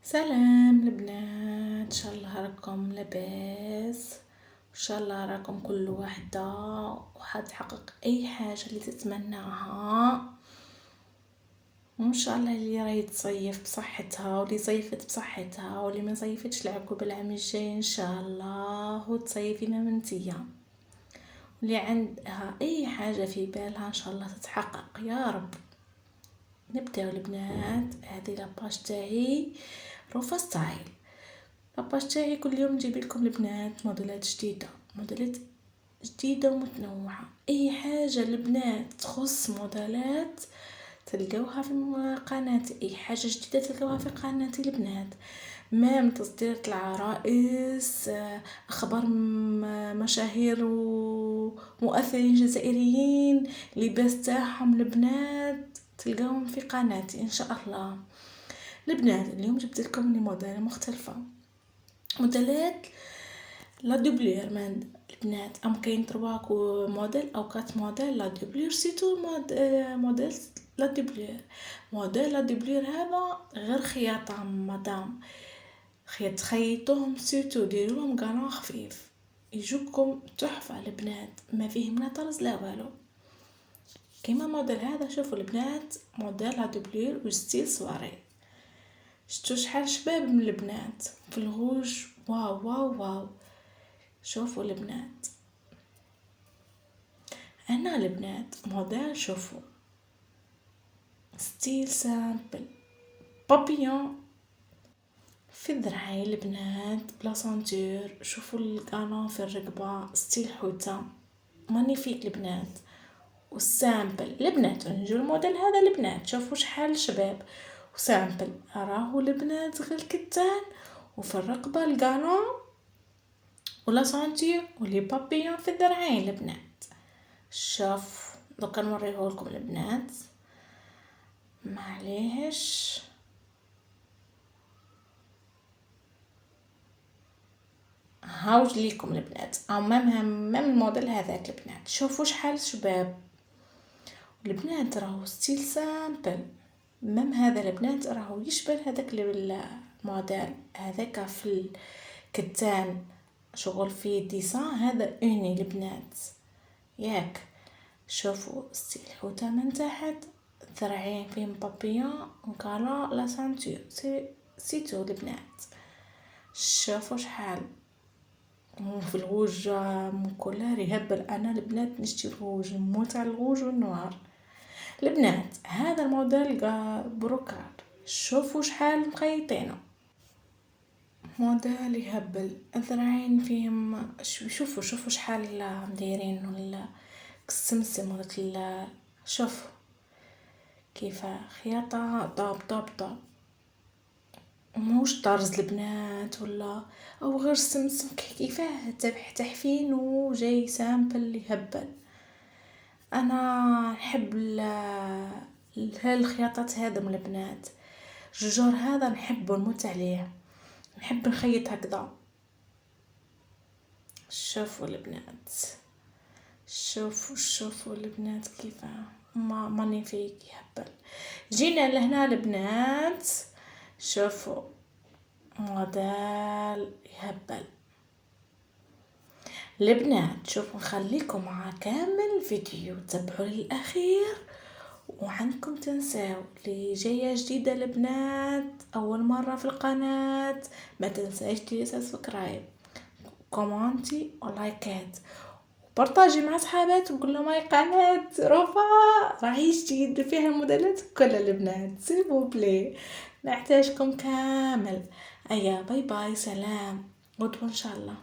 سلام البنات، ان شاء الله راكم لاباس، ان شاء الله راكم كل وحده وحتحقق اي حاجه اللي تتمناها، وان شاء الله اللي راهي تصيف بصحتها واللي صيفت بصحتها واللي ما صيفتش العقوبه العام الجاي ان شاء الله وتصيفينا منتيا، واللي عندها اي حاجه في بالها ان شاء الله تتحقق يا رب. نبداو البنات. هذه لاباج تاعي روفا ستايل. لاباج تاعي كل يوم نجيب لكم البنات موديلات جديده ومتنوعه، اي حاجه البنات تخص موديلات تلقوها في قناتي، اي حاجه جديده تلقوها في قناتي البنات، مام تصديرات العرائس، اخبار مشاهير ومؤثرين جزائريين، لباس تاعهم البنات تلقاهم في قناتي ان شاء الله. البنات اليوم جبت لكم موديل مختلفه، موديلات لا دوبلير من البنات، كاين 3 موديل او 4 موديل لا دوبلير، سيتو موديل لا دوبلير. موديل لا دوبلير هذا غير خياطه مدام، تخيطوهم سيتو ديروهم قناع خفيف يجوكم تحفه البنات، ما فيهم لا طرز لا والو. كيما موديل هذا شوفوا البنات، موديل لا دوبلير وستيل سواري، شتو شحال شباب من البنات في الغوج، واو واو واو. شوفوا البنات هنا البنات موديل، شوفوا ستيل سامبل بابيون في الذراعين البنات بلا سانتور، شوفوا القانون في الرقبه ستيل حوته مانيفيك البنات. والسامبل البنات نجو الموديل هذا البنات، شوفوا شحال شباب وسامبل، راهو البنات غير كتان وفي الرقبه القانون ولا سانتور ولي بابيون في الذراعين البنات. شوف دوكا نوريه لكم البنات، معليش هاوج ليكم البنات، او مام الموديل هذاك البنات، شوفوا شحال شباب البنات، راهو ستيل سامبل. مام هذا البنات راهو يشبه هذاك الموديل هذاك في الكتان، شغل فيه ديسان هذا اوني البنات ياك. شوفوا ستيل حوته من تحت، الذراعين فيهم بابيون وكالا لا سانتور سيتو البنات. شوفوا شحال في الغوج مكولار يهبل، انا البنات نشتي الغوج نموت على الغوج والنوار البنات. هذا الموديل بروكار، شوفوا شحال مخيطينه، موديل يهبل، الذراعين فيهم شوفوا شحال مدايرين ولا السمسم ولا شوفوا كيف خياطه طاب موش طرز البنات ولا او غير سمسم، كيفاه تحفين وجاي سامبل يهبل. انا نحب الخياطات هذا من البنات، الجور هذا نحبه نموت عليه، نحب نخيط هكذا. شوفوا البنات، شوفوا البنات كيف مانيفيك يهبل. جينا لهنا البنات، شوفوا موديل يهبل البنات. شوفوا نخليكم مع كامل الفيديو، تابعوا للاخير، وعنكم تنساو اللي جايه جديده البنات اول مره في القناه ما تنساش ديري سبسكرايب كومونتي ولايكات وبارطاجي مع صحابات وقول لهم هاي قناه روفا راهي جديد فيها الموديلات كل البنات، سيبو بلي نحتاجكم كامل. ايا باي باي، سلام، غدوه ان شاء الله.